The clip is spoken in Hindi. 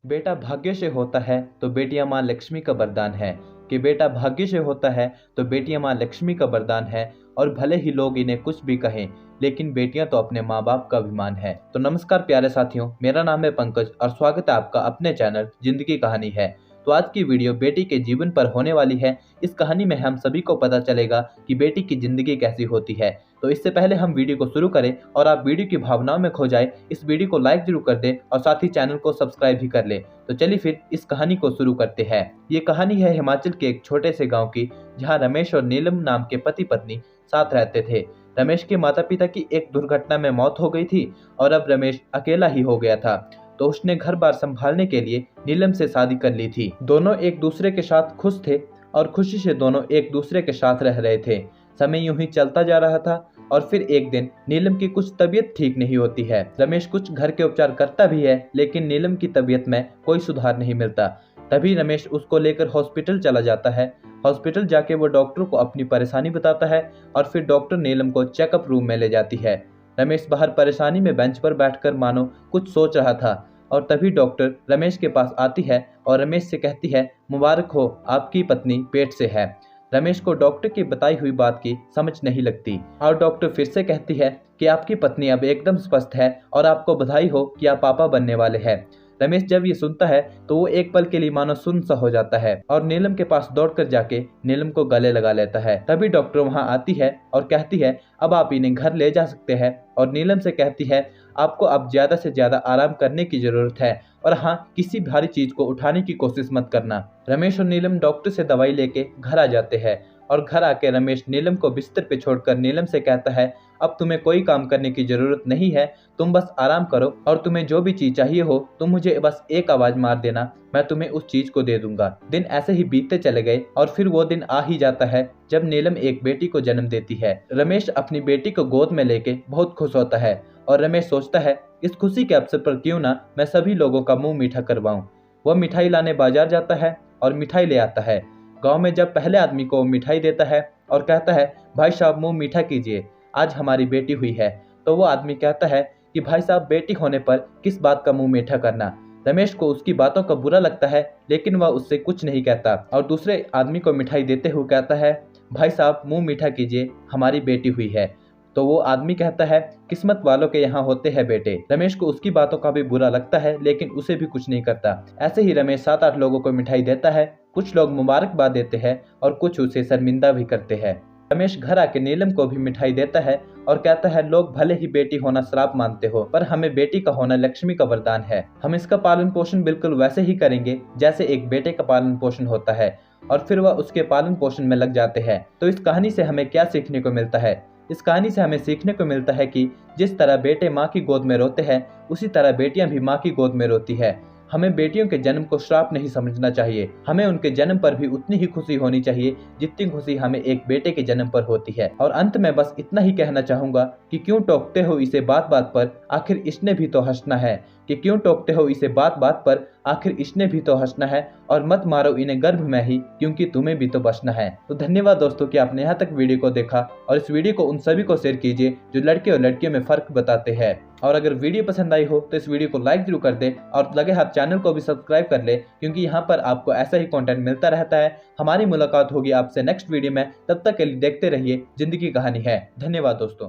बेटा भाग्य से होता है तो बेटियां माँ लक्ष्मी का वरदान है। कि बेटा भाग्य से होता है तो बेटियां माँ लक्ष्मी का वरदान है। और भले ही लोग इन्हें कुछ भी कहें, लेकिन बेटियां तो अपने माँ बाप का अभिमान है। तो नमस्कार प्यारे साथियों, मेरा नाम है पंकज और स्वागत है आपका अपने चैनल जिंदगी कहानी है। तो आज की वीडियो बेटी के जीवन पर होने वाली है। इस कहानी में हम सभी को पता चलेगा कि बेटी की जिंदगी कैसी होती है। तो इससे पहले हम वीडियो को शुरू करें और आप वीडियो की भावनाओं में खो जाए, इस वीडियो को लाइक जरूर कर दें और साथ ही चैनल को सब्सक्राइब भी कर ले। तो चलिए फिर इस कहानी को शुरू करते हैं। ये कहानी है हिमाचल के एक छोटे से गाँव की, जहाँ रमेश और नीलम नाम के पति पत्नी साथ रहते थे। रमेश के माता पिता की एक दुर्घटना में मौत हो गई थी और अब रमेश अकेला ही हो गया था। तो उसने घर बार संभालने के लिए नीलम से शादी कर ली थी। दोनों एक दूसरे के साथ खुश थे और खुशी से दोनों एक दूसरे के साथ रह रहे थे। समय यूं ही चलता जा रहा था और फिर एक दिन नीलम की कुछ तबीयत ठीक नहीं होती है। रमेश कुछ घर के उपचार करता भी है, लेकिन नीलम की तबीयत में कोई सुधार नहीं मिलता। तभी रमेश उसको लेकर हॉस्पिटल चला जाता है। हॉस्पिटल जाके वो डॉक्टर को अपनी परेशानी बताता है और फिर डॉक्टर नीलम को चेकअप रूम में ले जाती है। रमेश बाहर परेशानी में बेंच पर बैठकर मानो कुछ सोच रहा था और तभी डॉक्टर रमेश के पास आती है और रमेश से कहती है, मुबारक हो, आपकी पत्नी पेट से है। रमेश को डॉक्टर की बताई हुई बात की समझ नहीं लगती और डॉक्टर फिर से कहती है कि आपकी पत्नी अब एकदम स्वस्थ है और आपको बधाई हो कि आप पापा बनने वाले हैं। रमेश जब ये सुनता है तो वो एक पल के लिए मानो सुन्न सा हो जाता है और नीलम के पास दौड़कर जाके नीलम को गले लगा लेता है। तभी डॉक्टर वहां आती है और कहती है, अब आप इन्हें घर ले जा सकते हैं। और नीलम से कहती है, आपको अब ज्यादा से ज्यादा आराम करने की जरूरत है और हाँ, किसी भारी चीज को उठाने की कोशिश मत करना। रमेश और नीलम डॉक्टर से दवाई लेके घर आ जाते हैं और घर आके रमेश नीलम को बिस्तर पे छोड़कर नीलम से कहता है, अब तुम्हें कोई काम करने की जरूरत नहीं है, तुम बस आराम करो और तुम्हें जो भी चीज चाहिए हो तुम मुझे बस एक आवाज मार देना, मैं तुम्हें उस चीज को दे दूंगा। दिन ऐसे ही बीतते चले गए और फिर वो दिन आ ही जाता है जब नीलम एक बेटी को जन्म देती है। रमेश अपनी बेटी को गोद में लेके बहुत खुश होता है और रमेश सोचता है, इस खुशी के अवसर पर क्यों ना मैं सभी लोगों का मुंह मीठा करवाऊं। वह मिठाई लाने बाजार जाता है और मिठाई ले आता है। गांव में जब पहले आदमी को मिठाई देता है और कहता है, भाई साहब मुंह मीठा कीजिए, आज हमारी बेटी हुई है, तो वो आदमी कहता है कि भाई साहब बेटी होने पर किस बात का मुंह मीठा करना। रमेश को उसकी बातों का बुरा लगता है, लेकिन वह उससे कुछ नहीं कहता और दूसरे आदमी को मिठाई देते हुए कहता है, भाई साहब मुंह मीठा कीजिए, हमारी बेटी हुई है। तो वो आदमी कहता है, किस्मत वालों के यहाँ होते हैं बेटे। रमेश को उसकी बातों का भी बुरा लगता है, लेकिन उसे भी कुछ नहीं करता। ऐसे ही रमेश 7-8 लोगों को मिठाई देता है। कुछ लोग मुबारकबाद देते हैं और कुछ उसे शर्मिंदा भी करते हैं। रमेश घर आके नीलम को भी मिठाई देता है और कहता है, लोग भले ही बेटी होना श्राप मानते हो, पर हमें बेटी का होना लक्ष्मी का वरदान है। हम इसका पालन पोषण बिल्कुल वैसे ही करेंगे जैसे एक बेटे का पालन पोषण होता है। और फिर वह उसके पालन पोषण में लग जाते हैं। तो इस कहानी से हमें क्या सीखने को मिलता है? इस कहानी से हमें सीखने को मिलता है कि जिस तरह बेटे माँ की गोद में रोते हैं, उसी तरह बेटियां भी माँ की गोद में रोती है। हमें बेटियों के जन्म को श्राप नहीं समझना चाहिए। हमें उनके जन्म पर भी उतनी ही खुशी होनी चाहिए जितनी खुशी हमें एक बेटे के जन्म पर होती है। और अंत में बस इतना ही कहना चाहूंगा कि क्यों टोकते हो इसे बात बात पर, आखिर इसने भी तो हंसना है। कि क्यों टोकते हो इसे बात बात पर, आखिर इसने भी तो हंसना है। और मत मारो इन्हें गर्भ में ही, क्योंकि तुम्हें भी तो बचना है। तो धन्यवाद दोस्तों कि आपने यहाँ तक वीडियो को देखा और इस वीडियो को उन सभी को शेयर कीजिए जो लड़के और लड़कियों में फर्क बताते हैं। और अगर वीडियो पसंद आई हो तो इस वीडियो को लाइक जरूर कर दे और लगे हाथ चैनल को भी सब्सक्राइब कर ले, क्योंकि यहाँ पर आपको ऐसा ही कंटेंट मिलता रहता है। हमारी मुलाकात होगी आपसे नेक्स्ट वीडियो में, तब तक के लिए देखते रहिए जिंदगी कहानी है। धन्यवाद दोस्तों।